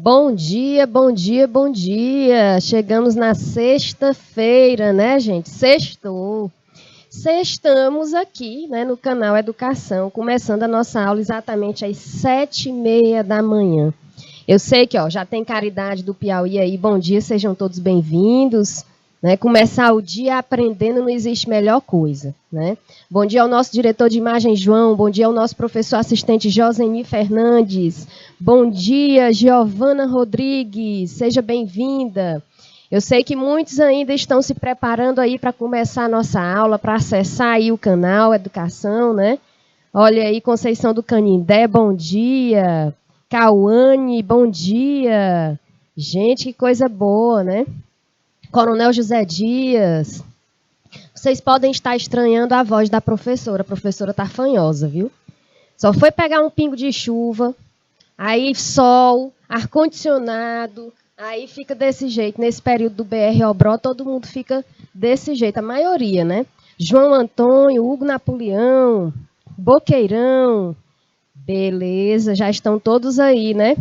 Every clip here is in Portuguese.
Bom dia, bom dia, bom dia. Chegamos na sexta-feira, né, gente? Sextou. Sextamos aqui, né, no canal Educação, começando a nossa aula exatamente às 7h30 da manhã. Eu sei que já tem Caridade do Piauí aí. Bom dia, sejam todos bem-vindos. Né? Começar o dia aprendendo não existe melhor coisa. Né? Bom dia ao nosso diretor de imagem, João. Bom dia ao nosso professor assistente, Joseni Fernandes. Bom dia, Giovana Rodrigues. Seja bem-vinda. Eu sei que muitos ainda estão se preparando aí para começar a nossa aula, para acessar aí o canal Educação, né? Olha aí, Conceição do Canindé, bom dia. Cauane, bom dia. Gente, que coisa boa, né? Coronel José Dias. Vocês podem estar estranhando a voz da professora. A professora tá fanhosa, viu? Só foi pegar um pingo de chuva, aí sol, ar-condicionado, aí fica desse jeito. Nesse período do BR Obró, todo mundo fica desse jeito, a maioria, né? João Antônio, Hugo Napoleão, Boqueirão. Beleza, já estão todos aí, né?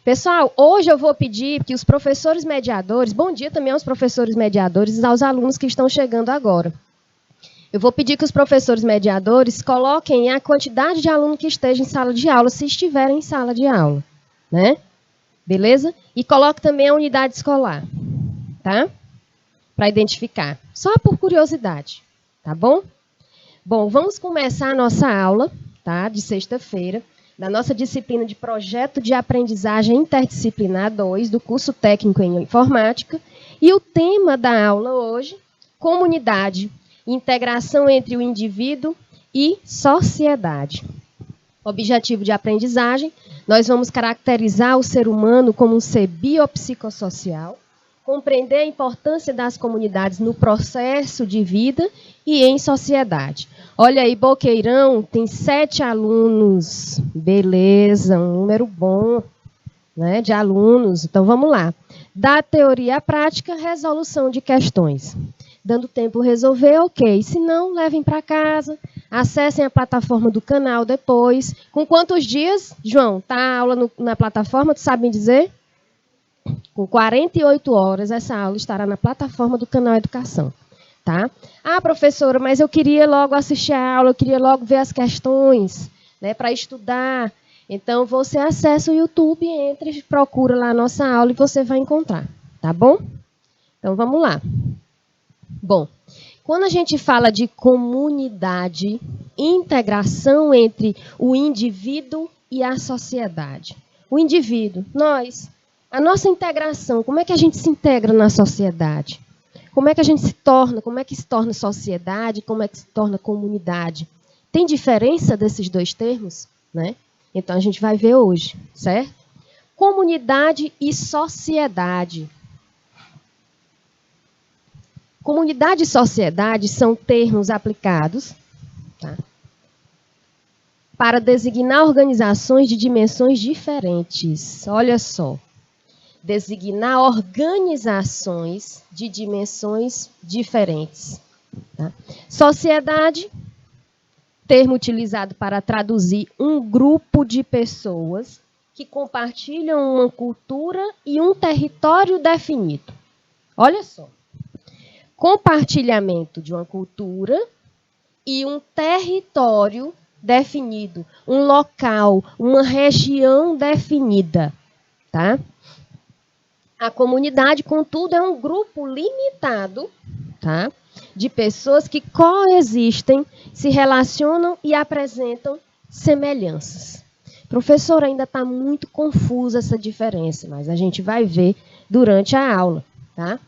Pessoal, hoje eu vou pedir que os professores mediadores, bom dia também aos professores mediadores e aos alunos que estão chegando agora. Eu vou pedir que os professores mediadores coloquem a quantidade de aluno que esteja em sala de aula, se estiverem em sala de aula, né? Beleza? E coloque também a unidade escolar, tá? Para identificar, só por curiosidade, tá bom? Bom, vamos começar a nossa aula, tá? De sexta-feira, da nossa disciplina de Projeto de Aprendizagem Interdisciplinar 2, do curso técnico em informática. E o tema da aula hoje, comunidade, integração entre o indivíduo e sociedade. Objetivo de aprendizagem, nós vamos caracterizar o ser humano como um ser biopsicossocial, compreender a importância das comunidades no processo de vida e em sociedade. Olha aí, Boqueirão, tem 7 alunos. Beleza, um número bom, né, de alunos. Então, vamos lá. Da teoria à prática, resolução de questões. Dando tempo resolver, ok. Se não, levem para casa, acessem a plataforma do canal depois. Com quantos dias, João, tá a aula na plataforma, tu sabe me dizer? Com 48 horas, essa aula estará na plataforma do canal Educação. Tá? Ah, professora, mas eu queria logo assistir a aula, eu queria logo ver as questões, né, para estudar. Então, você acessa o YouTube, entra, procura lá a nossa aula e você vai encontrar, tá bom? Então, vamos lá. Bom, quando a gente fala de comunidade, integração entre o indivíduo e a sociedade. O indivíduo, nós, a nossa integração, como é que a gente se integra na sociedade? Como é que a gente se torna, como é que se torna sociedade, como é que se torna comunidade? Tem diferença desses dois termos? Né? Então, a gente vai ver hoje, certo? Comunidade e sociedade. Comunidade e sociedade são termos aplicados, tá, para designar organizações de dimensões diferentes. Olha só. Designar organizações de dimensões diferentes. Tá? Sociedade, termo utilizado para traduzir um grupo de pessoas que compartilham uma cultura e um território definido. Olha só. Compartilhamento de uma cultura e um território definido, um local, uma região definida, tá? A comunidade, contudo, é um grupo limitado, tá, de pessoas que coexistem, se relacionam e apresentam semelhanças. Professor, ainda está muito confusa essa diferença, mas a gente vai ver durante a aula, tá?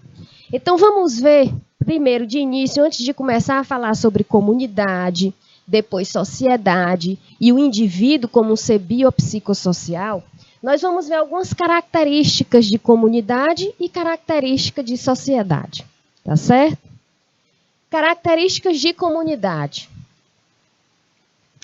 Então, vamos ver, primeiro, de início, antes de começar a falar sobre comunidade, depois sociedade e o indivíduo como um ser biopsicossocial, nós vamos ver algumas características de comunidade e características de sociedade. Tá certo? Características de comunidade.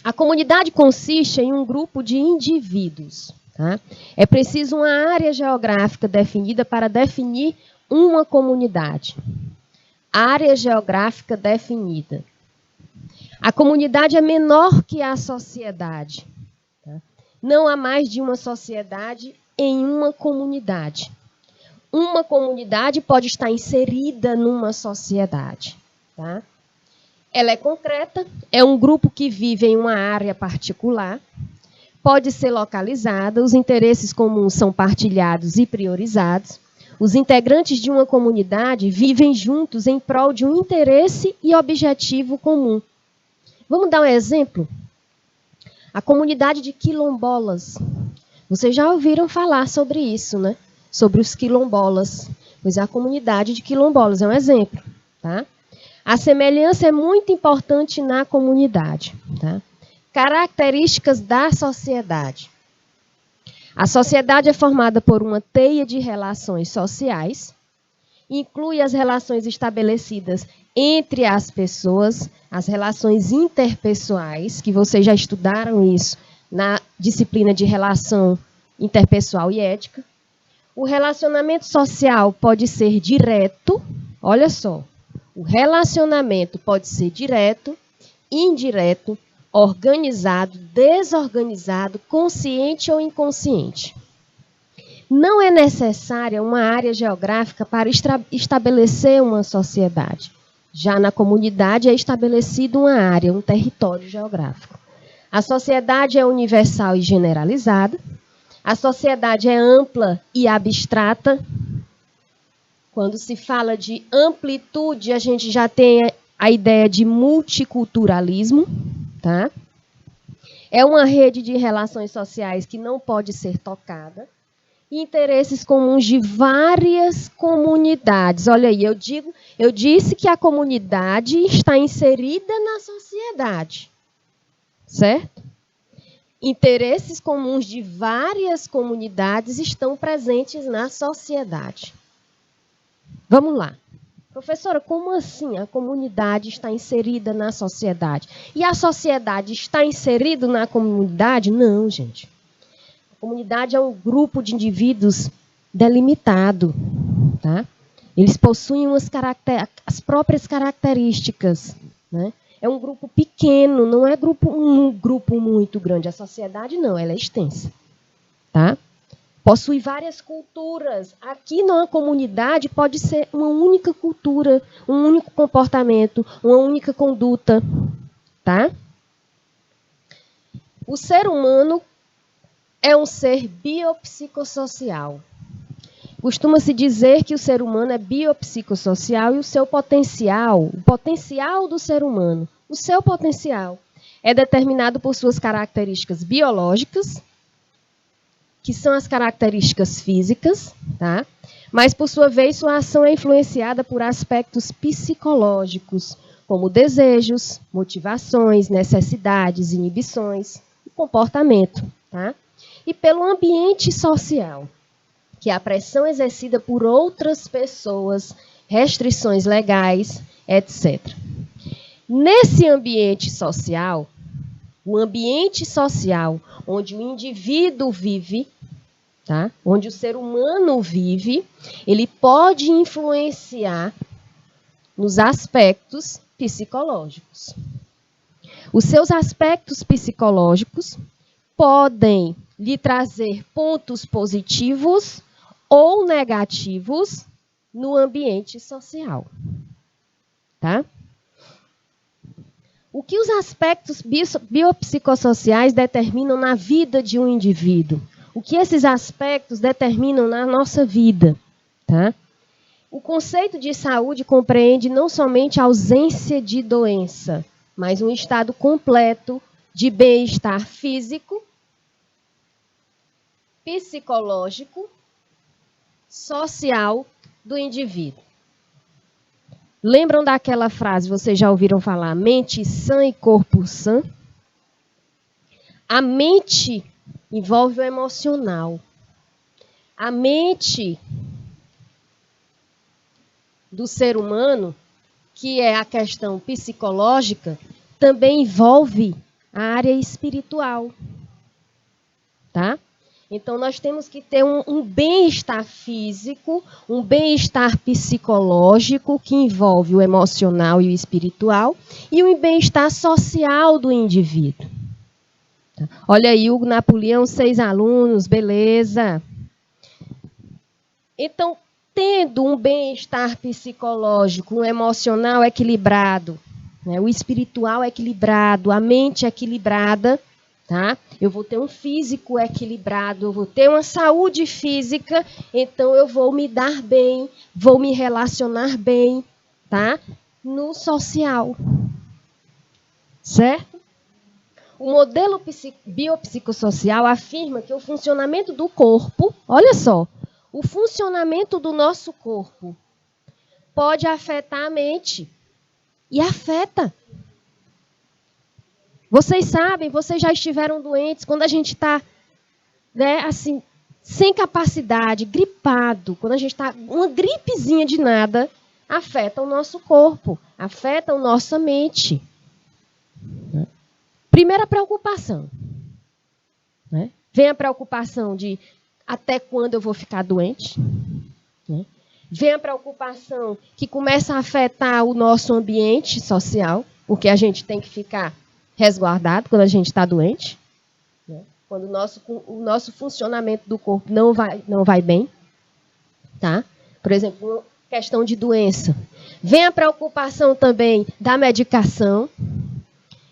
A comunidade consiste em um grupo de indivíduos. Tá? É preciso uma área geográfica definida para definir uma comunidade. Área geográfica definida. A comunidade é menor que a sociedade. Tá? Não há mais de uma sociedade em uma comunidade. Uma comunidade pode estar inserida numa sociedade, tá? Ela é concreta, é um grupo que vive em uma área particular, pode ser localizada, os interesses comuns são partilhados e priorizados. Os integrantes de uma comunidade vivem juntos em prol de um interesse e objetivo comum. Vamos dar um exemplo? A comunidade de quilombolas. Vocês já ouviram falar sobre isso, né? Sobre os quilombolas. Pois a comunidade de quilombolas é um exemplo, tá? A semelhança é muito importante na comunidade, tá? Características da sociedade. A sociedade é formada por uma teia de relações sociais, inclui as relações estabelecidas entre as pessoas, as relações interpessoais, que vocês já estudaram isso na disciplina de relação interpessoal e ética. O relacionamento social pode ser direto, olha só, o relacionamento pode ser direto, indireto, organizado, desorganizado, consciente ou inconsciente. Não é necessária uma área geográfica para estabelecer uma sociedade. Já na comunidade é estabelecida uma área, um território geográfico. A sociedade é universal e generalizada. A sociedade é ampla e abstrata. Quando se fala de amplitude, a gente já tem a ideia de multiculturalismo. Tá? É uma rede de relações sociais que não pode ser tocada. Interesses comuns de várias comunidades. Olha aí, eu disse que a comunidade está inserida na sociedade. Certo? Interesses comuns de várias comunidades estão presentes na sociedade. Vamos lá. Professora, como assim a comunidade está inserida na sociedade? E a sociedade está inserida na comunidade? Não, gente. A comunidade é um grupo de indivíduos delimitado, tá? Eles possuem as próprias características, né? É um grupo pequeno, não é um grupo muito grande. A sociedade não, ela é extensa, tá? Possui várias culturas. Aqui na comunidade pode ser uma única cultura, um único comportamento, uma única conduta, tá? O ser humano é um ser biopsicossocial. Costuma-se dizer que o ser humano é biopsicossocial e o seu potencial, o potencial do ser humano, o seu potencial é determinado por suas características biológicas, que são as características físicas, tá? Mas, por sua vez, sua ação é influenciada por aspectos psicológicos, como desejos, motivações, necessidades, inibições e comportamento, tá? E pelo ambiente social, que é a pressão exercida por outras pessoas, restrições legais, etc. Nesse ambiente social, o ambiente social onde o indivíduo vive, tá? Onde o ser humano vive, ele pode influenciar nos aspectos psicológicos. Os seus aspectos psicológicos podem lhe trazer pontos positivos ou negativos no ambiente social. Tá? O que os aspectos biopsicossociais determinam na vida de um indivíduo? O que esses aspectos determinam na nossa vida? Tá? O conceito de saúde compreende não somente a ausência de doença, mas um estado completo de bem-estar físico, psicológico, social do indivíduo. Lembram daquela frase, vocês já ouviram falar, mente sã e corpo sã? A mente envolve o emocional. A mente do ser humano, que é a questão psicológica, também envolve a área espiritual. Tá? Então, nós temos que ter um bem-estar físico, um bem-estar psicológico, que envolve o emocional e o espiritual, e um bem-estar social do indivíduo. Olha aí, o Napoleão, 6 alunos, beleza. Então, tendo um bem-estar psicológico, um emocional equilibrado, né, o espiritual equilibrado, a mente equilibrada, tá? Eu vou ter um físico equilibrado, eu vou ter uma saúde física, então eu vou me dar bem, vou me relacionar bem, tá? No social, certo? O modelo biopsicossocial afirma que o funcionamento do corpo, olha só, o funcionamento do nosso corpo pode afetar a mente. E afeta. Vocês sabem, vocês já estiveram doentes, quando a gente está, né, assim, sem capacidade, gripado, quando a gente está uma gripezinha de nada, afeta o nosso corpo, afeta a nossa mente. Primeira preocupação. Né? Vem a preocupação de até quando eu vou ficar doente. Né? Vem a preocupação que começa a afetar o nosso ambiente social, porque a gente tem que ficar resguardado quando a gente está doente. Né? Quando o nosso funcionamento do corpo não vai bem. Tá? Por exemplo, questão de doença. Vem a preocupação também da medicação,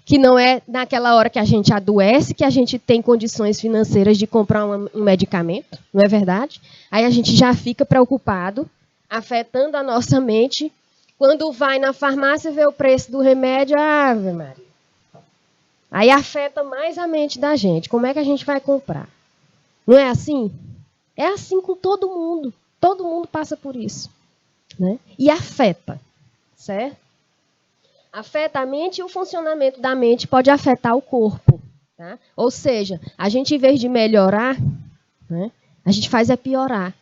que não é naquela hora que a gente adoece que a gente tem condições financeiras de comprar um medicamento, não é verdade? Aí a gente já fica preocupado, afetando a nossa mente. Quando vai na farmácia ver o preço do remédio, Ave Maria. Aí afeta mais a mente da gente. Como é que a gente vai comprar? Não é assim? É assim com todo mundo. Todo mundo passa por isso. Né? E afeta, certo? Afeta a mente e o funcionamento da mente pode afetar o corpo. Tá? Ou seja, a gente, em vez de melhorar, né, a gente faz é piorar.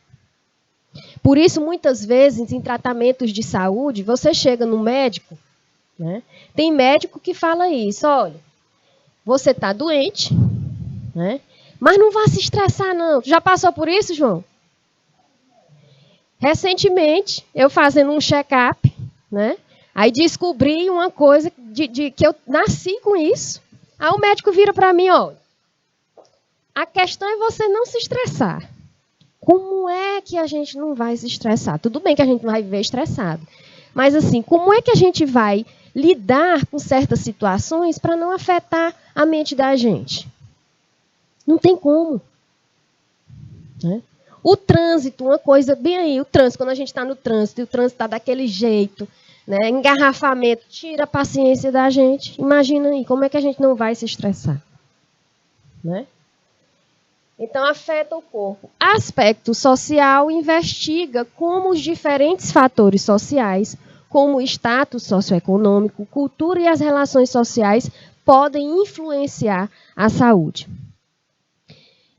Por isso, muitas vezes, em tratamentos de saúde, você chega no médico, né, tem médico que fala isso, olha, você está doente, né, mas não vá se estressar, não. Já passou por isso, João? Recentemente, eu fazendo um check-up, né? Aí descobri uma coisa que eu nasci com isso. Aí o médico vira para mim, ó. A questão é você não se estressar. Como é que a gente não vai se estressar? Tudo bem que a gente não vai viver estressado. Mas assim, como é que a gente vai lidar com certas situações para não afetar a mente da gente? Não tem como. Né? O trânsito, uma coisa bem aí, o trânsito, quando a gente está no trânsito, e o trânsito está daquele jeito, né? Engarrafamento, tira a paciência da gente. Imagina aí, como é que a gente não vai se estressar? Né? Então, afeta o corpo. Aspecto social investiga como os diferentes fatores sociais, como o status socioeconômico, cultura e as relações sociais, podem influenciar a saúde.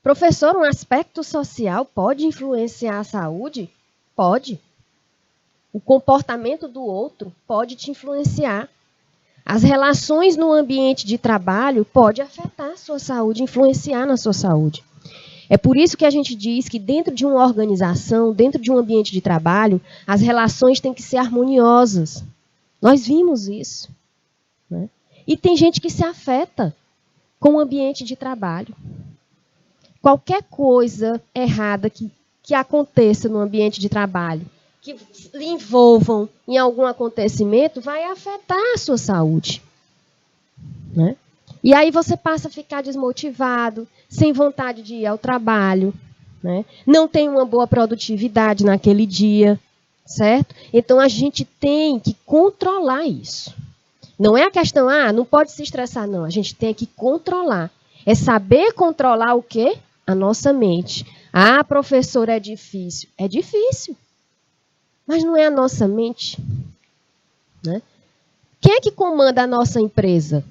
Professor, um aspecto social pode influenciar a saúde? Pode. O comportamento do outro pode te influenciar. As relações no ambiente de trabalho podem afetar a sua saúde, influenciar na sua saúde. É por isso que a gente diz que dentro de uma organização, dentro de um ambiente de trabalho, as relações têm que ser harmoniosas. Nós vimos isso. Né? E tem gente que se afeta com o ambiente de trabalho. Qualquer coisa errada que aconteça no ambiente de trabalho, que lhe envolvam em algum acontecimento, vai afetar a sua saúde. Né? E aí você passa a ficar desmotivado, sem vontade de ir ao trabalho, né? Não tem uma boa produtividade naquele dia, certo? Então a gente tem que controlar isso. Não é a questão, não pode se estressar, não. A gente tem que controlar. É saber controlar o quê? A nossa mente. Professor, é difícil. É difícil. Mas não é a nossa mente. Né? Quem é que comanda a nossa empresa?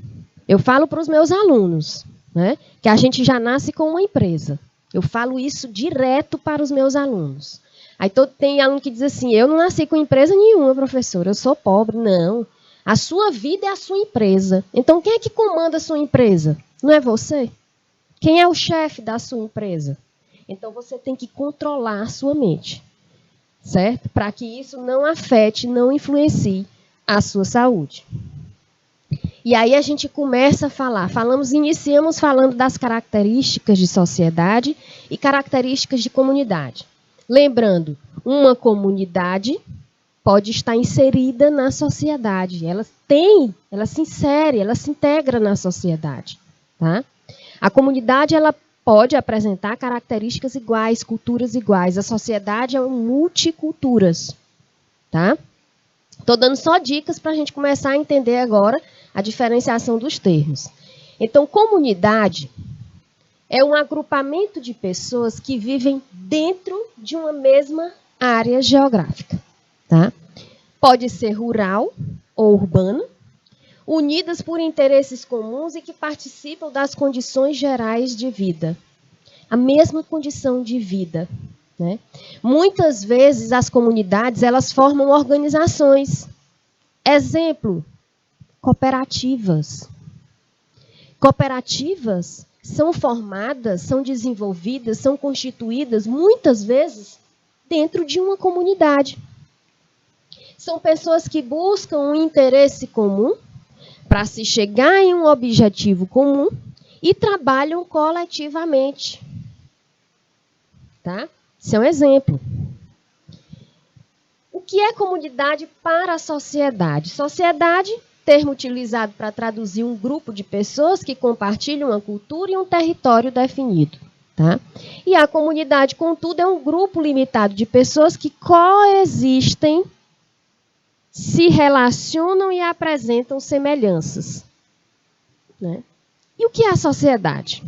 Eu falo para os meus alunos, né, que a gente já nasce com uma empresa. Eu falo isso direto para os meus alunos. Aí tem aluno que diz assim, eu não nasci com empresa nenhuma, professor, eu sou pobre. Não. A sua vida é a sua empresa. Então, quem é que comanda a sua empresa? Não é você? Quem é o chefe da sua empresa? Então, você tem que controlar a sua mente, certo? Para que isso não afete, não influencie a sua saúde. E aí a gente começa a falar. Iniciamos falando das características de sociedade e características de comunidade. Lembrando, uma comunidade pode estar inserida na sociedade. Ela se insere, ela se integra na sociedade. Tá? A comunidade ela pode apresentar características iguais, culturas iguais. A sociedade é multiculturas. Tá? Estou dando só dicas para a gente começar a entender agora a diferenciação dos termos. Então, comunidade é um agrupamento de pessoas que vivem dentro de uma mesma área geográfica. Tá? Pode ser rural ou urbana, unidas por interesses comuns e que participam das condições gerais de vida. A mesma condição de vida. Né? Muitas vezes as comunidades elas formam organizações. Exemplo, cooperativas. Cooperativas são formadas, são desenvolvidas, são constituídas, muitas vezes, dentro de uma comunidade. São pessoas que buscam um interesse comum para se chegar em um objetivo comum e trabalham coletivamente. Tá? Esse é um exemplo. O que é comunidade para a sociedade? Sociedade, termo utilizado para traduzir um grupo de pessoas que compartilham uma cultura e um território definido. Tá? E a comunidade, contudo, é um grupo limitado de pessoas que coexistem, se relacionam e apresentam semelhanças. Né? E o que é a sociedade?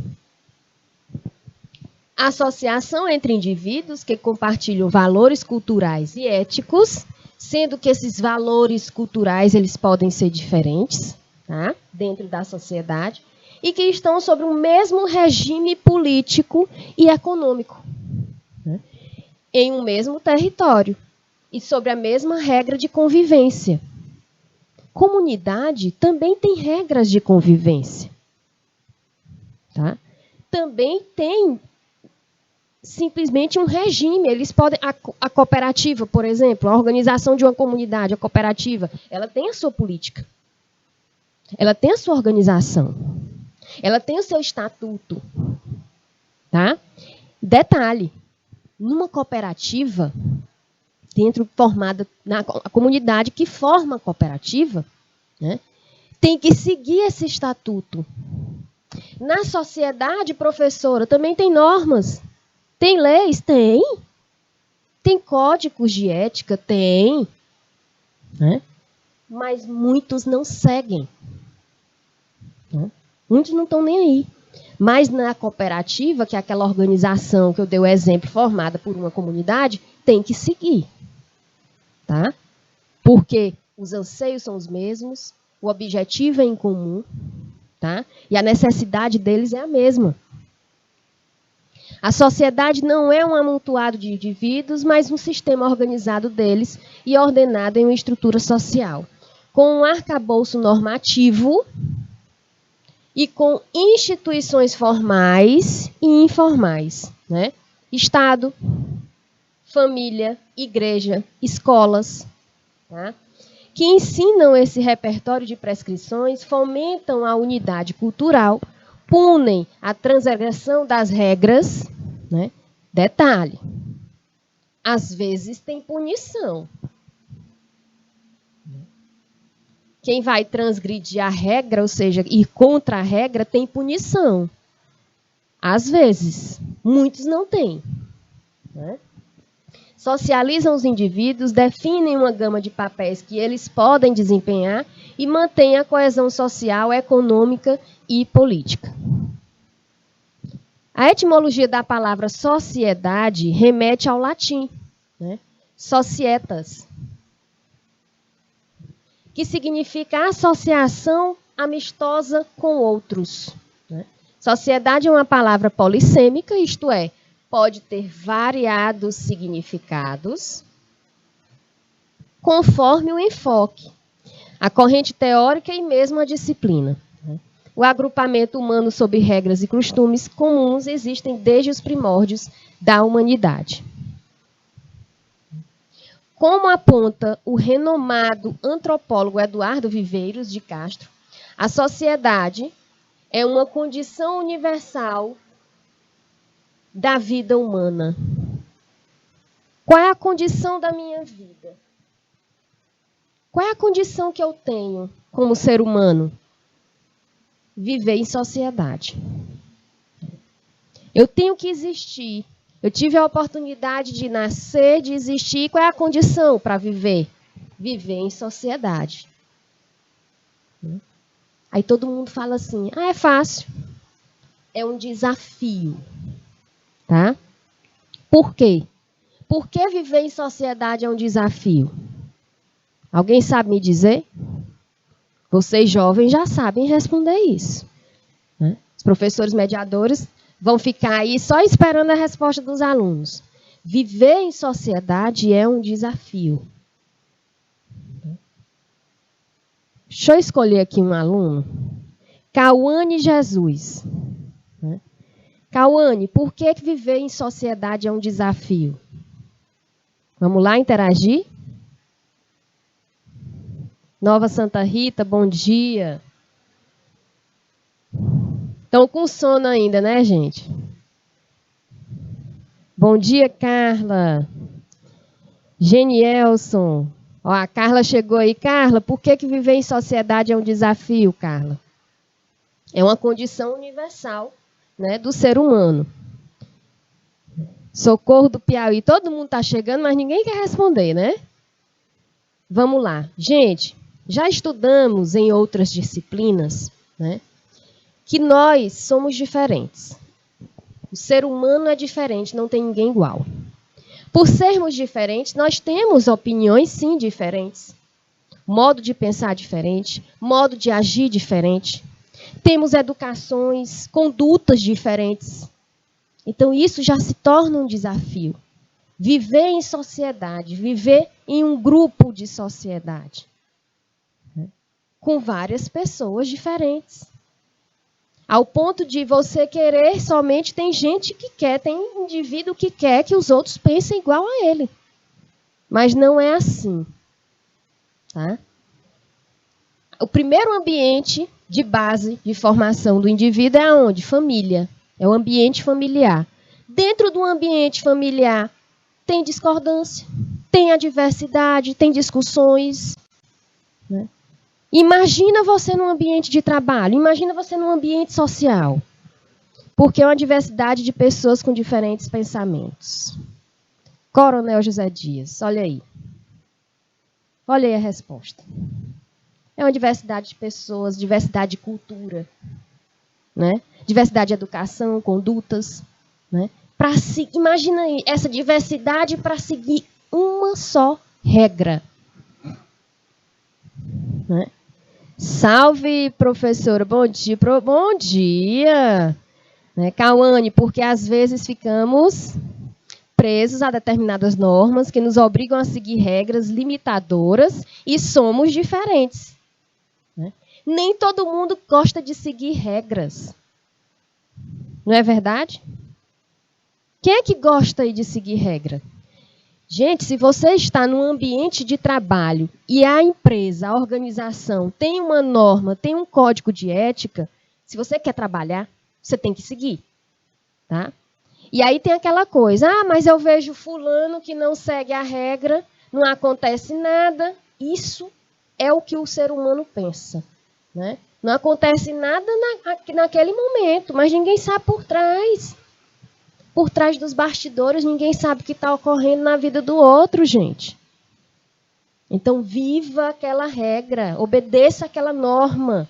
A associação entre indivíduos que compartilham valores culturais e éticos, sendo que esses valores culturais eles podem ser diferentes, tá? Dentro da sociedade, e que estão sobre o mesmo regime político e econômico, né? Em um mesmo território e sobre a mesma regra de convivência. Comunidade também tem regras de convivência. Tá? Também tem simplesmente um regime. Eles podem, a cooperativa, por exemplo, a organização de uma comunidade, a cooperativa, ela tem a sua política. Ela tem a sua organização. Ela tem o seu estatuto. Tá? Detalhe, numa cooperativa, formada na comunidade que forma a cooperativa, né, tem que seguir esse estatuto. Na sociedade, professora, também tem normas. Tem leis? Tem. Tem códigos de ética? Tem. Né? Mas muitos não seguem. Né? Muitos não estão nem aí. Mas na cooperativa, que é aquela organização que eu dei o exemplo, formada por uma comunidade, tem que seguir. Tá? Porque os anseios são os mesmos, o objetivo é em comum, tá? E a necessidade deles é a mesma. A sociedade não é um amontoado de indivíduos, mas um sistema organizado deles e ordenado em uma estrutura social, com um arcabouço normativo e com instituições formais e informais, né? Estado, família, igreja, escolas, tá? Que ensinam esse repertório de prescrições, fomentam a unidade cultural, punem a transgressão das regras, né? Detalhe, às vezes tem punição. Quem vai transgredir a regra, ou seja, ir contra a regra, tem punição. Às vezes, muitos não têm. Né? Socializam os indivíduos, definem uma gama de papéis que eles podem desempenhar e mantêm a coesão social, econômica e política. A etimologia da palavra sociedade remete ao latim, né? Societas, que significa associação amistosa com outros. Né? Sociedade é uma palavra polissêmica, isto é, pode ter variados significados conforme o enfoque, a corrente teórica e mesmo a disciplina. O agrupamento humano sob regras e costumes comuns existem desde os primórdios da humanidade. Como aponta o renomado antropólogo Eduardo Viveiros de Castro, a sociedade é uma condição universal da vida humana. Qual é a condição da minha vida? Qual é a condição que eu tenho como ser humano? Viver em sociedade. Eu tenho que existir. Eu tive a oportunidade de nascer, de existir. Qual é a condição para viver? Viver em sociedade. Aí todo mundo fala assim, é fácil. É um desafio. Tá? Por quê? Por que viver em sociedade é um desafio? Alguém sabe me dizer? Vocês jovens já sabem responder isso. Né? Os professores mediadores vão ficar aí só esperando a resposta dos alunos. Viver em sociedade é um desafio. Deixa eu escolher aqui um aluno. Cauane Jesus. Cauane, por que viver em sociedade é um desafio? Vamos lá interagir? Nova Santa Rita, bom dia. Estão com sono ainda, né, gente? Bom dia, Carla. Genielson. Ó, a Carla chegou aí. Carla, por que viver em sociedade é um desafio, Carla? É uma condição universal, né, do ser humano. Socorro do Piauí. Todo mundo está chegando, mas ninguém quer responder, né? Vamos lá. Gente, já estudamos em outras disciplinas, né, que nós somos diferentes. O ser humano é diferente, não tem ninguém igual. Por sermos diferentes, nós temos opiniões, sim, diferentes. Modo de pensar diferente, modo de agir diferente. Temos educações, condutas diferentes. Então, isso já se torna um desafio. Viver em sociedade, viver em um grupo de sociedade. Com várias pessoas diferentes. Ao ponto de você querer somente, tem gente que quer, tem indivíduo que quer que os outros pensem igual a ele. Mas não é assim. Tá? O primeiro ambiente de base de formação do indivíduo é aonde? Família. É o ambiente familiar. Dentro do ambiente familiar tem discordância, tem adversidade, tem discussões. Né? Imagina você num ambiente de trabalho, imagina você num ambiente social. Porque é uma diversidade de pessoas com diferentes pensamentos. Coronel José Dias, olha aí. Olha aí a resposta. É uma diversidade de pessoas, diversidade de cultura. Né? Diversidade de educação, condutas. Né? Imagina aí, essa diversidade para seguir uma só regra. Né? Salve, professora. Bom dia. Bom dia. Né, Cauane, porque às vezes ficamos presos a determinadas normas que nos obrigam a seguir regras limitadoras e somos diferentes. Né? Nem todo mundo gosta de seguir regras. Não é verdade? Quem é que gosta aí de seguir regra? Gente, se você está num ambiente de trabalho e a empresa, a organização tem uma norma, tem um código de ética, se você quer trabalhar, você tem que seguir. Tá? E aí tem aquela coisa, mas eu vejo fulano que não segue a regra, não acontece nada. Isso é o que o ser humano pensa. Né? Não acontece nada naquele momento, mas ninguém sabe por trás. Por trás dos bastidores, ninguém sabe o que está ocorrendo na vida do outro, gente. Então, viva aquela regra, obedeça aquela norma.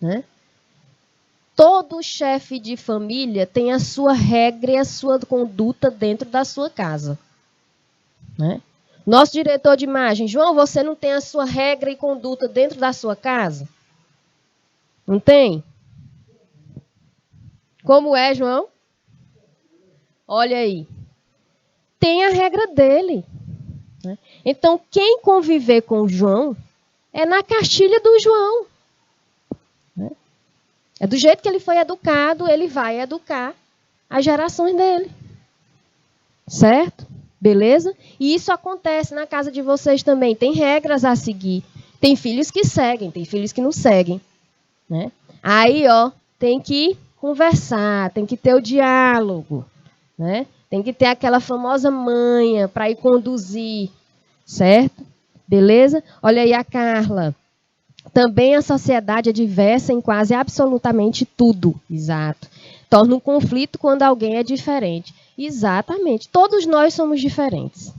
Né? Todo chefe de família tem a sua regra e a sua conduta dentro da sua casa. Né? Nosso diretor de imagem, João, você não tem a sua regra e conduta dentro da sua casa? Não tem? Como é, João? Olha aí. Tem a regra dele. Né? Então, quem conviver com o João é na cartilha do João. Né? É do jeito que ele foi educado, ele vai educar as gerações dele. Certo? Beleza? E isso acontece na casa de vocês também. Tem regras a seguir. Tem filhos que seguem, tem filhos que não seguem. Né? Aí, ó, tem que conversar, tem que ter o diálogo. Né? Tem que ter aquela famosa manha para ir conduzir, certo? Beleza? Olha aí a Carla. Também a sociedade é diversa em quase absolutamente tudo. Exato. Torna um conflito quando alguém é diferente. Exatamente. Todos nós somos diferentes.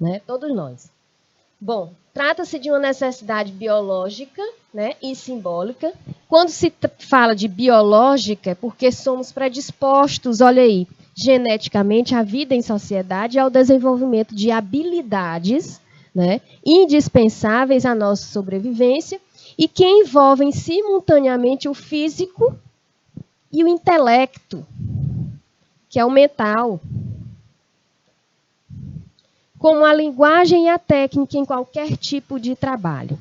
Né? Todos nós. Bom, trata-se de uma necessidade biológica, né, e simbólica. Quando se fala de biológica, é porque somos predispostos, olha aí, geneticamente à vida em sociedade e ao desenvolvimento de habilidades, né, indispensáveis à nossa sobrevivência e que envolvem simultaneamente o físico e o intelecto, que é o mental, como a linguagem e a técnica em qualquer tipo de trabalho.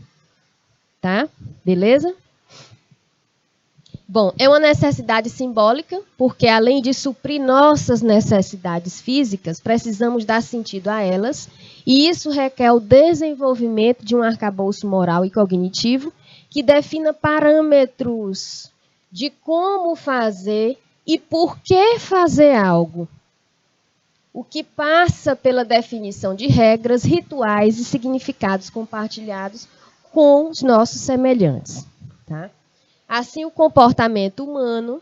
Tá? Beleza? Bom, é uma necessidade simbólica, porque além de suprir nossas necessidades físicas, precisamos dar sentido a elas, e isso requer o desenvolvimento de um arcabouço moral e cognitivo que defina parâmetros de como fazer e por que fazer algo. O que passa pela definição de regras, rituais e significados compartilhados com os nossos semelhantes. Tá? Assim, o comportamento humano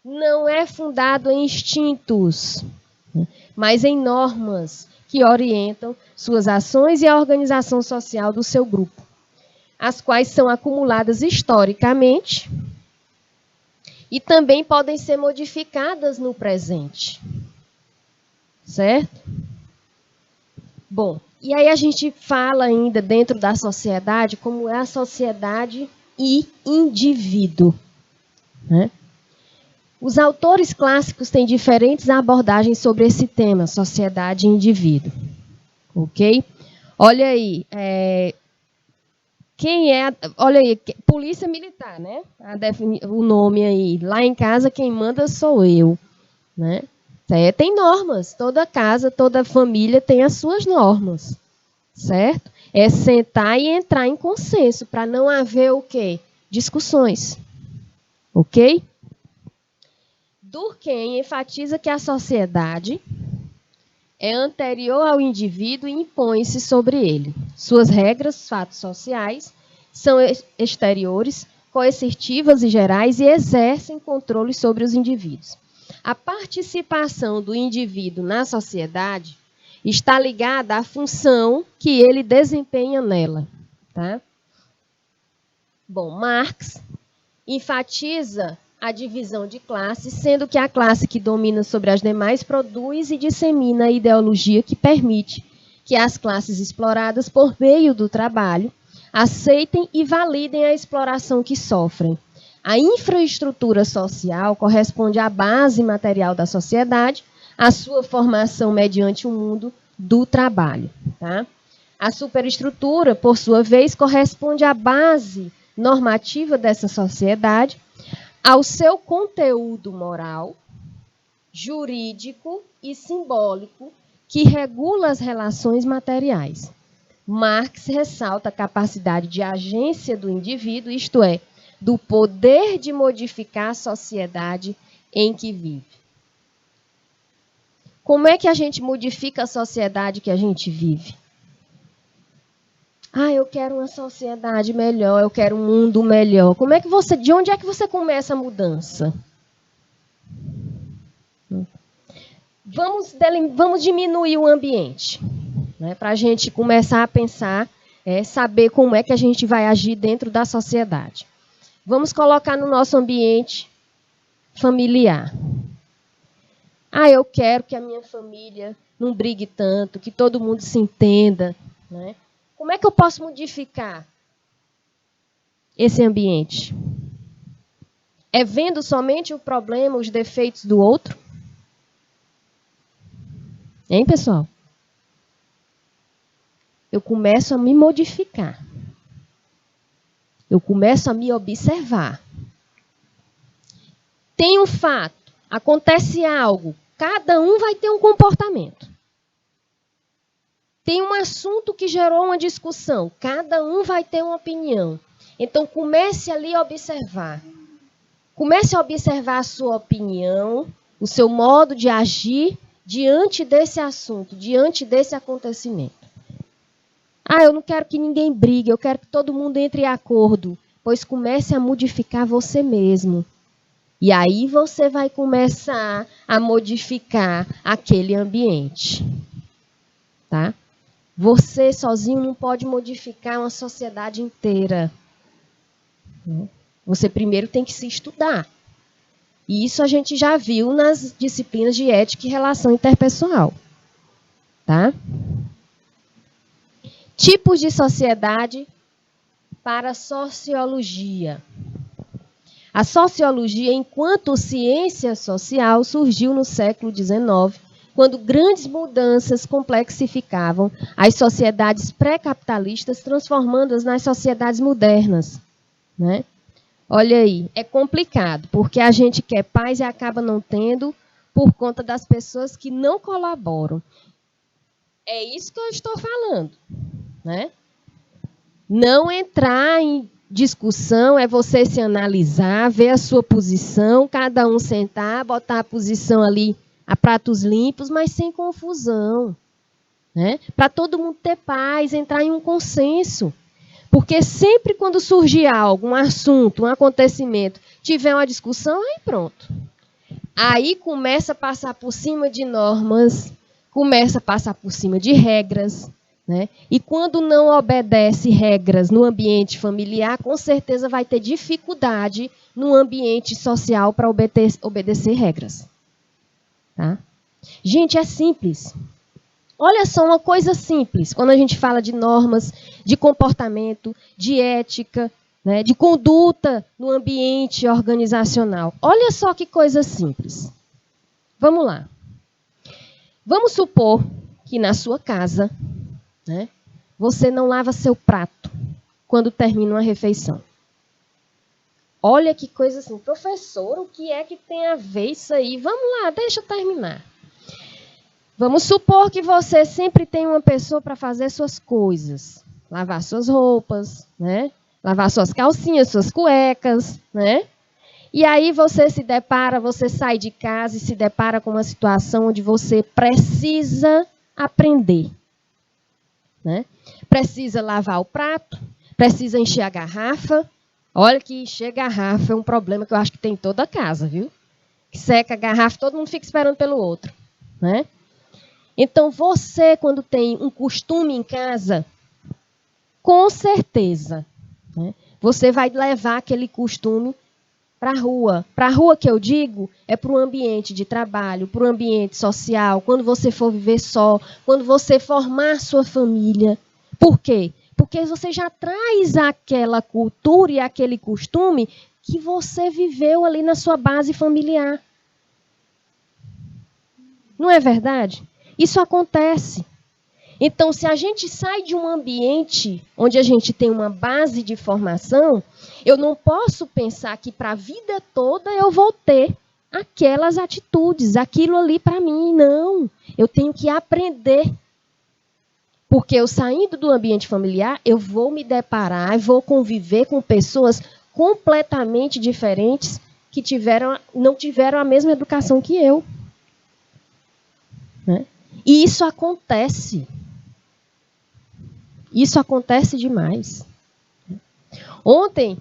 não é fundado em instintos, mas em normas que orientam suas ações e a organização social do seu grupo, as quais são acumuladas historicamente e também podem ser modificadas no presente. Certo? Bom, e aí a gente fala ainda dentro da sociedade como é a sociedade e indivíduo. Né? Os autores clássicos têm diferentes abordagens sobre esse tema, sociedade e indivíduo. Ok? Olha aí, olha aí, polícia militar, né? O nome aí, lá em casa quem manda sou eu, né? Tem normas, toda casa, toda família tem as suas normas, certo? É sentar e entrar em consenso, para não haver o quê? Discussões, ok? Durkheim enfatiza que a sociedade é anterior ao indivíduo e impõe-se sobre ele. Suas regras, fatos sociais, são exteriores, coercitivas e gerais e exercem controle sobre os indivíduos. A participação do indivíduo na sociedade está ligada à função que ele desempenha nela. Tá? Bom, Marx enfatiza a divisão de classes, sendo que a classe que domina sobre as demais produz e dissemina a ideologia que permite que as classes exploradas por meio do trabalho aceitem e validem a exploração que sofrem. A infraestrutura social corresponde à base material da sociedade, à sua formação mediante o mundo do trabalho. Tá? A superestrutura, por sua vez, corresponde à base normativa dessa sociedade, ao seu conteúdo moral, jurídico e simbólico que regula as relações materiais. Marx ressalta a capacidade de agência do indivíduo, isto é, do poder de modificar a sociedade em que vive. Como é que a gente modifica a sociedade que a gente vive? Eu quero uma sociedade melhor, eu quero um mundo melhor. De onde é que você começa a mudança? Vamos diminuir o ambiente, né, para a gente começar a pensar, saber como é que a gente vai agir dentro da sociedade. Vamos colocar no nosso ambiente familiar. Eu quero que a minha família não brigue tanto, que todo mundo se entenda. Né? Como é que eu posso modificar esse ambiente? É vendo somente o problema, os defeitos do outro? Hein, pessoal? Eu começo a me modificar. Eu começo a me observar. Tem um fato, acontece algo, cada um vai ter um comportamento. Tem um assunto que gerou uma discussão, cada um vai ter uma opinião. Então, comece ali a observar. Comece a observar a sua opinião, o seu modo de agir diante desse assunto, diante desse acontecimento. Ah, eu não quero que ninguém brigue, eu quero que todo mundo entre em acordo. Pois comece a modificar você mesmo. E aí você vai começar a modificar aquele ambiente. Tá? Você sozinho não pode modificar uma sociedade inteira. Você primeiro tem que se estudar. E isso a gente já viu nas disciplinas de ética e relação interpessoal. Tá? Tipos de sociedade para a sociologia. A sociologia, enquanto ciência social, surgiu no século XIX, quando grandes mudanças complexificavam as sociedades pré-capitalistas, transformando-as nas sociedades modernas. Né? Olha aí, é complicado, porque a gente quer paz e acaba não tendo por conta das pessoas que não colaboram. É isso que eu estou falando. Né? Não entrar em discussão é você se analisar, ver a sua posição, cada um sentar, botar a posição ali a pratos limpos, mas sem confusão. Né? Para todo mundo ter paz, entrar em um consenso. Porque sempre quando surgir algo, um assunto, um acontecimento, tiver uma discussão, aí pronto. Aí começa a passar por cima de normas, começa a passar por cima de regras. Né? E quando não obedece regras no ambiente familiar, com certeza vai ter dificuldade no ambiente social para obedecer regras. Tá? Gente, é simples. Olha só uma coisa simples, quando a gente fala de normas, de comportamento, de ética, né, de conduta no ambiente organizacional. Olha só que coisa simples. Vamos lá. Vamos supor que na sua casa, né, você não lava seu prato quando termina uma refeição. Olha que coisa assim. Professor, o que é que tem a ver isso aí? Vamos lá, deixa eu terminar. Vamos supor que você sempre tem uma pessoa para fazer suas coisas. Lavar suas roupas, né? Lavar suas calcinhas, suas cuecas, né? E aí você sai de casa e se depara com uma situação onde você precisa aprender. Né? Precisa lavar o prato, precisa encher a garrafa. Olha que encher a garrafa é um problema que eu acho que tem em toda casa, viu? Seca a garrafa, todo mundo fica esperando pelo outro. Né? Então, você, quando tem um costume em casa, com certeza, né, você vai levar aquele costume para a rua. Para a rua que eu digo é para o ambiente de trabalho, para o ambiente social, quando você for viver só, quando você formar sua família. Por quê? Porque você já traz aquela cultura e aquele costume que você viveu ali na sua base familiar. Não é verdade? Isso acontece. Então, se a gente sai de um ambiente onde a gente tem uma base de formação, eu não posso pensar que para a vida toda eu vou ter aquelas atitudes, aquilo ali para mim. Não, eu tenho que aprender. Porque eu saindo do ambiente familiar, eu vou me deparar, vou conviver com pessoas completamente diferentes que não tiveram a mesma educação que eu. Né? E isso acontece. Isso acontece demais. Ontem,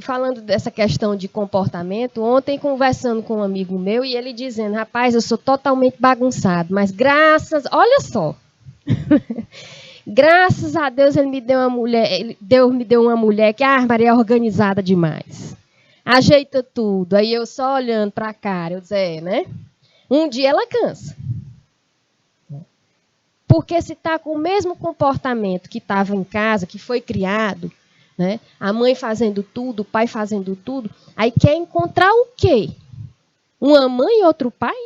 falando dessa questão de comportamento, ontem conversando com um amigo meu e ele dizendo, rapaz, eu sou totalmente bagunçado, mas olha só, graças a Deus Deus me deu uma mulher que, Maria, é organizada demais. Ajeita tudo. Aí eu só olhando para a cara, eu dizia, né? Um dia ela cansa. Porque se está com o mesmo comportamento que estava em casa, que foi criado, né? A mãe fazendo tudo, o pai fazendo tudo, aí quer encontrar o quê? Uma mãe e outro pai?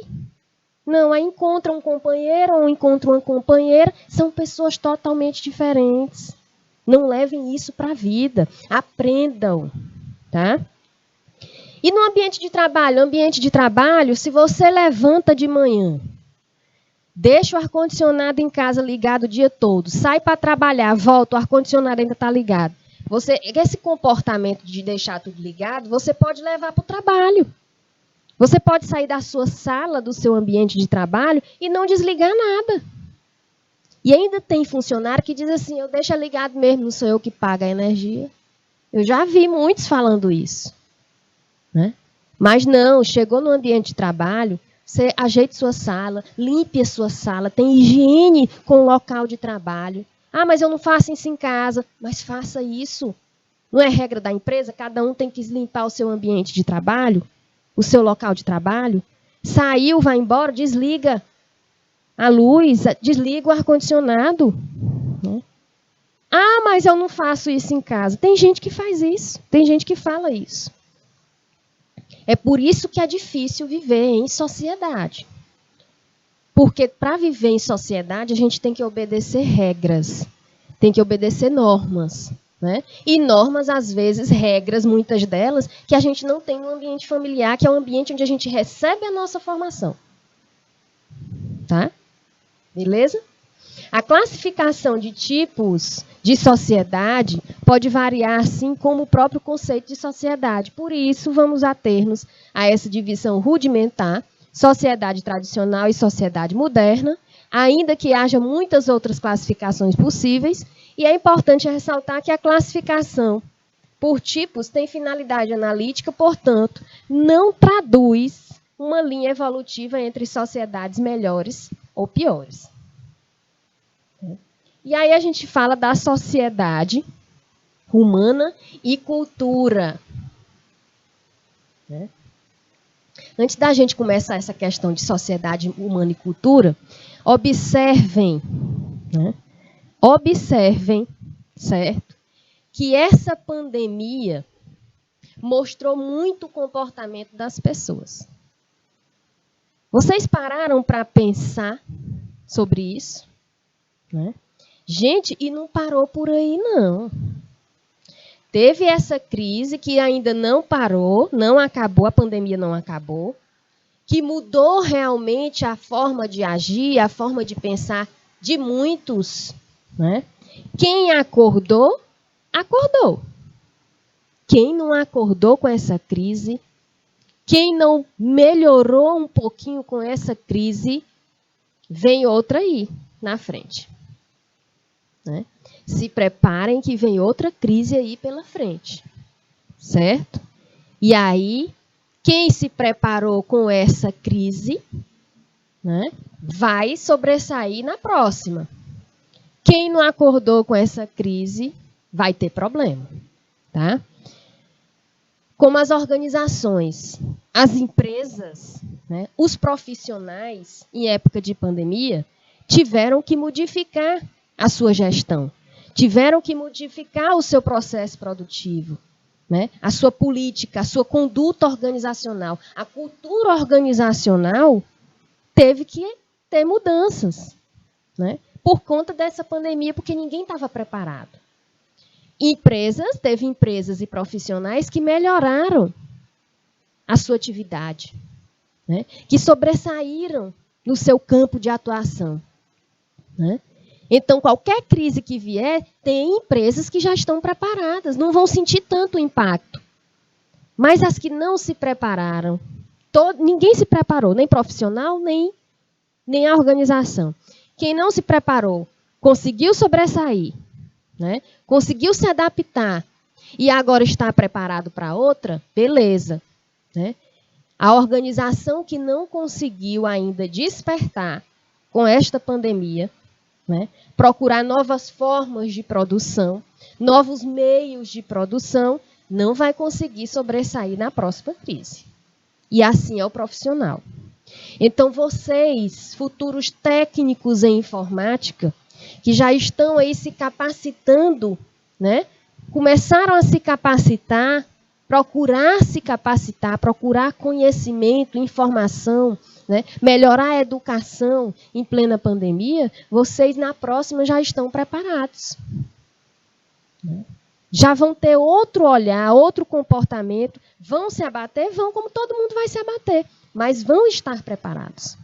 Não, aí encontra um companheiro ou encontra uma companheira, são pessoas totalmente diferentes. Não levem isso para a vida, aprendam, tá? E no ambiente de trabalho, se você levanta de manhã, deixa o ar-condicionado em casa ligado o dia todo. Sai para trabalhar, volta, o ar-condicionado ainda está ligado. Esse comportamento de deixar tudo ligado, você pode levar para o trabalho. Você pode sair da sua sala, do seu ambiente de trabalho e não desligar nada. E ainda tem funcionário que diz assim, eu deixo ligado mesmo, não sou eu que pago a energia. Eu já vi muitos falando isso. Né? Mas não, chegou no ambiente de trabalho, você ajeite sua sala, limpe a sua sala, tem higiene com o local de trabalho. Ah, mas eu não faço isso em casa. Mas faça isso. Não é regra da empresa? Cada um tem que limpar o seu ambiente de trabalho, o seu local de trabalho. Saiu, vai embora, desliga a luz, desliga o ar-condicionado. Né? Ah, mas eu não faço isso em casa. Tem gente que faz isso, tem gente que fala isso. É por isso que é difícil viver em sociedade. Porque para viver em sociedade, a gente tem que obedecer regras, tem que obedecer normas. Né? E normas, às vezes, regras, muitas delas, que a gente não tem no ambiente familiar, que é o ambiente onde a gente recebe a nossa formação. Tá? Beleza? A classificação de tipos de sociedade pode variar, assim como o próprio conceito de sociedade. Por isso, vamos ater-nos a essa divisão rudimentar, sociedade tradicional e sociedade moderna, ainda que haja muitas outras classificações possíveis, e é importante ressaltar que a classificação por tipos tem finalidade analítica, portanto, não traduz uma linha evolutiva entre sociedades melhores ou piores. E aí a gente fala da sociedade humana e cultura. Né? Antes da gente começar essa questão de sociedade humana e cultura, observem, né? Observem, certo? Que essa pandemia mostrou muito o comportamento das pessoas. Vocês pararam para pensar sobre isso? Né? Gente, e não parou por aí, não. Teve essa crise que ainda não parou, não acabou, a pandemia não acabou, que mudou realmente a forma de agir, a forma de pensar de muitos. Né? Quem acordou, acordou. Quem não acordou com essa crise, quem não melhorou um pouquinho com essa crise, vem outra aí na frente. Né? Se preparem que vem outra crise aí pela frente. Certo? E aí, quem se preparou com essa crise, né, vai sobressair na próxima. Quem não acordou com essa crise vai ter problema. Tá? Como as organizações, as empresas, né, os profissionais, em época de pandemia, tiveram que modificar a sua gestão, tiveram que modificar o seu processo produtivo, né, a sua política, a sua conduta organizacional. A cultura organizacional teve que ter mudanças, né, por conta dessa pandemia, porque ninguém estava preparado. Teve empresas e profissionais que melhoraram a sua atividade, né? Que sobressaíram no seu campo de atuação. Né? Então, qualquer crise que vier, tem empresas que já estão preparadas, não vão sentir tanto impacto. Mas as que não se prepararam, ninguém se preparou, nem profissional, nem a organização. Quem não se preparou, conseguiu sobressair, né? Conseguiu se adaptar e agora está preparado para outra, beleza. Né? A organização que não conseguiu ainda despertar com esta pandemia, né? Procurar novas formas de produção, novos meios de produção, não vai conseguir sobressair na próxima crise. E assim é o profissional. Então, vocês, futuros técnicos em informática, que já estão aí se capacitando, né? Começaram a se capacitar, procurar conhecimento, informação, né? Melhorar a educação em plena pandemia, vocês na próxima já estão preparados. Já vão ter outro olhar, outro comportamento, vão se abater? Vão, como todo mundo vai se abater, mas vão estar preparados.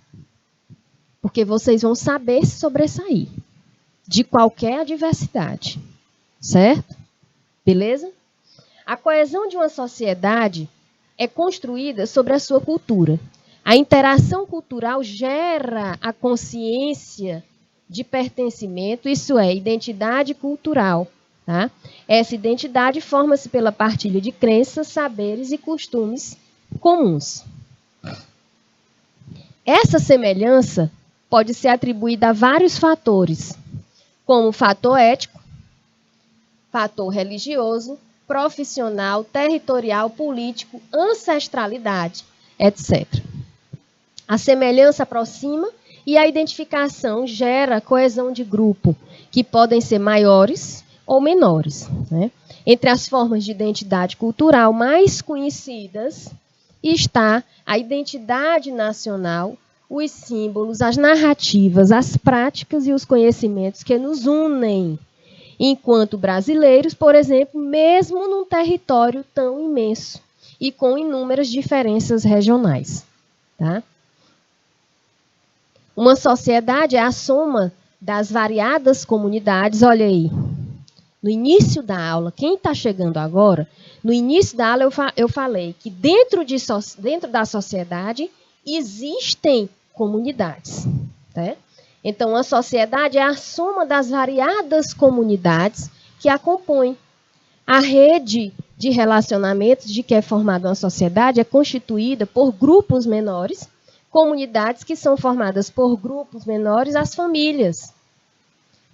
Porque vocês vão saber se sobressair de qualquer adversidade. Certo? Beleza? A coesão de uma sociedade é construída sobre a sua cultura. A interação cultural gera a consciência de pertencimento, isso é, identidade cultural. Tá? Essa identidade forma-se pela partilha de crenças, saberes e costumes comuns. Essa semelhança pode ser atribuída a vários fatores, como fator ético, fator religioso, profissional, territorial, político, ancestralidade, etc. A semelhança aproxima e a identificação gera coesão de grupo, que podem ser maiores ou menores. Né? Entre as formas de identidade cultural mais conhecidas está a identidade nacional, os símbolos, as narrativas, as práticas e os conhecimentos que nos unem enquanto brasileiros, por exemplo, mesmo num território tão imenso e com inúmeras diferenças regionais. Tá? Uma sociedade é a soma das variadas comunidades. Olha aí, no início da aula, quem está chegando agora, no início da aula eu falei que dentro da sociedade existem comunidades. Tá? Então, a sociedade é a soma das variadas comunidades que a compõem. A rede de relacionamentos de que é formada uma sociedade é constituída por grupos menores, comunidades que são formadas por grupos menores, as famílias.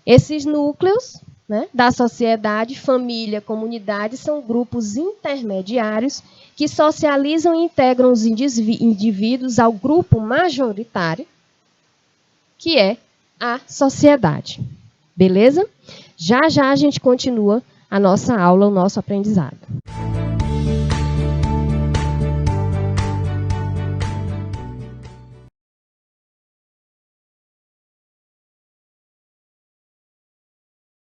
Esses núcleos, né, da sociedade, família, comunidade, são grupos intermediários que socializam e integram os indivíduos ao grupo majoritário, que é a sociedade. Beleza? Já já a gente continua a nossa aula, o nosso aprendizado.